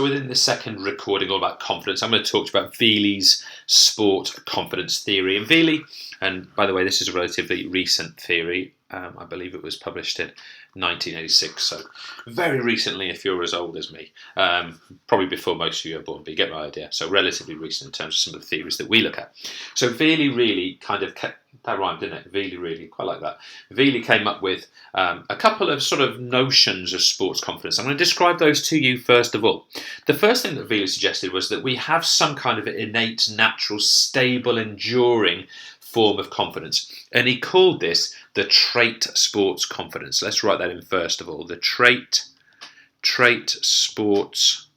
So within the second recording all about confidence, I'm going to talk to you about Vealey's sport confidence theory. And Vealey, and by the way, this is a relatively recent theory. I believe it was published in 1986, so very recently if you're as old as me. Probably before most of you are born, but you get my idea. So relatively recent in terms of some of the theories that we look at. So Vealey really kind of that rhymed, didn't it? Vealey really, quite like that. Vealey came up with a couple of sort of notions of sports confidence. I'm going to describe those to you first of all. The first thing that Vealey suggested was that we have some kind of innate, natural, stable, enduring form of confidence. And he called this the trait sports confidence. Let's write that in first of all. The trait sports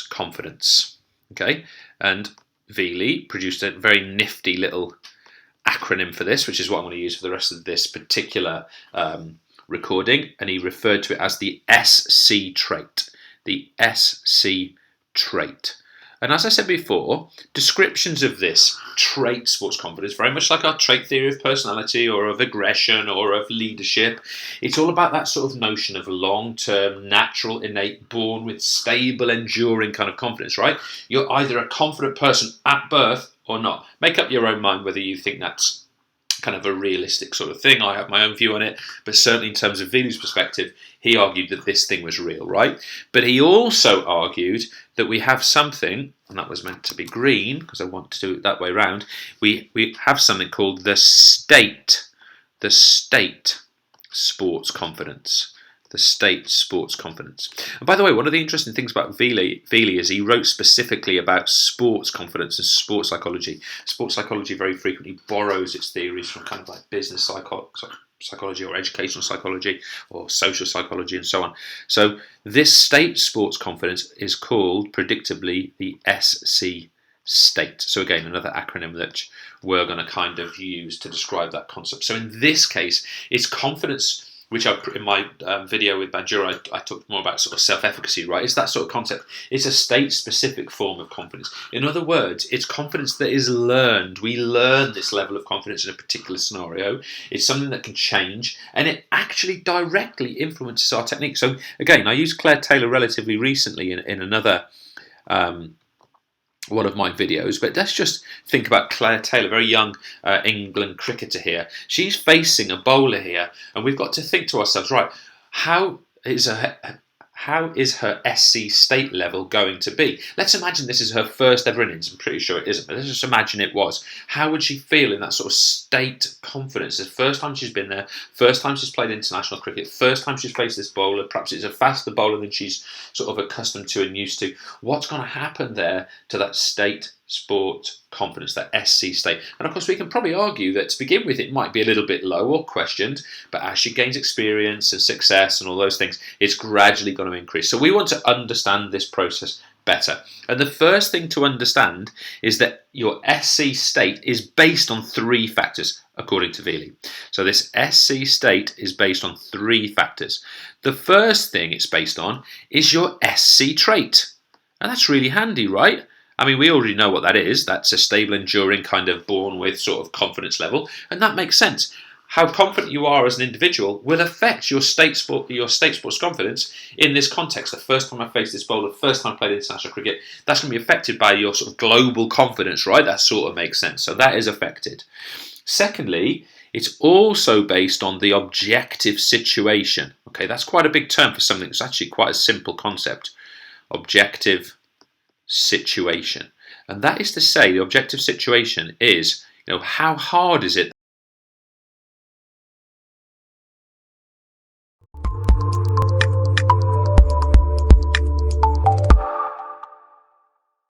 confidence. Okay, and Vealey produced a very nifty little acronym for this, which is what I'm going to use for the rest of this particular recording, and he referred to it as the SC trait. The SC trait. And as I said before, descriptions of this trait sports confidence, very much like our trait theory of personality or of aggression or of leadership, it's all about that sort of notion of long-term, natural, innate, born with stable, enduring kind of confidence, right? You're either a confident person at birth or not. Make up your own mind whether you think that's kind of a realistic sort of thing. I have my own view on it, but certainly in terms of Vealey's perspective, he argued that this thing was real, right? But he also argued that we have something, and that was meant to be green because I want to do it that way around. We have something called the state sports confidence. The state sports confidence. And by the way, one of the interesting things about Vealey is he wrote specifically about sports confidence and sports psychology. Sports psychology very frequently borrows its theories from kind of like business psychology or educational psychology or social psychology and so on. So this state sports confidence is called, predictably, the SC state. So again, another acronym that we're going to kind of use to describe that concept. So in this case, it's confidence, which in my video with Badura, I talked more about sort of self-efficacy, right? It's that sort of concept. It's a state-specific form of confidence. In other words, it's confidence that is learned. We learn this level of confidence in a particular scenario. It's something that can change, and it actually directly influences our technique. So again, I used Claire Taylor relatively recently in another one of my videos, but let's just think about Claire Taylor, very young England cricketer here. She's facing a bowler here, and we've got to think to ourselves, right, how is her SC state level going to be? Let's imagine this is her first ever innings. I'm pretty sure it isn't, but let's just imagine it was. How would she feel in that sort of state confidence? The first time she's been there, first time she's played international cricket, first time she's faced this bowler, perhaps it's a faster bowler than she's sort of accustomed to and used to. What's going to happen there to that state sport confidence, that SC state? And of course we can probably argue that to begin with it might be a little bit low or questioned, but as she gains experience and success and all those things, it's gradually going to increase. So we want to understand this process better. And the first thing to understand is that your SC state is based on three factors, according to Vealey. So this SC state is based on three factors. The first thing it's based on is your SC trait. And that's really handy, right? I mean, we already know what that is. That's a stable, enduring, kind of born with sort of confidence level. And that makes sense. How confident you are as an individual will affect your state sports confidence in this context. The first time I faced this bowler, the first time I played international cricket, that's going to be affected by your sort of global confidence, right? That sort of makes sense. So that is affected. Secondly, it's also based on the objective situation. Okay, that's quite a big term for something that's actually quite a simple concept. Objective situation. And that is to say, the objective situation is, how hard is it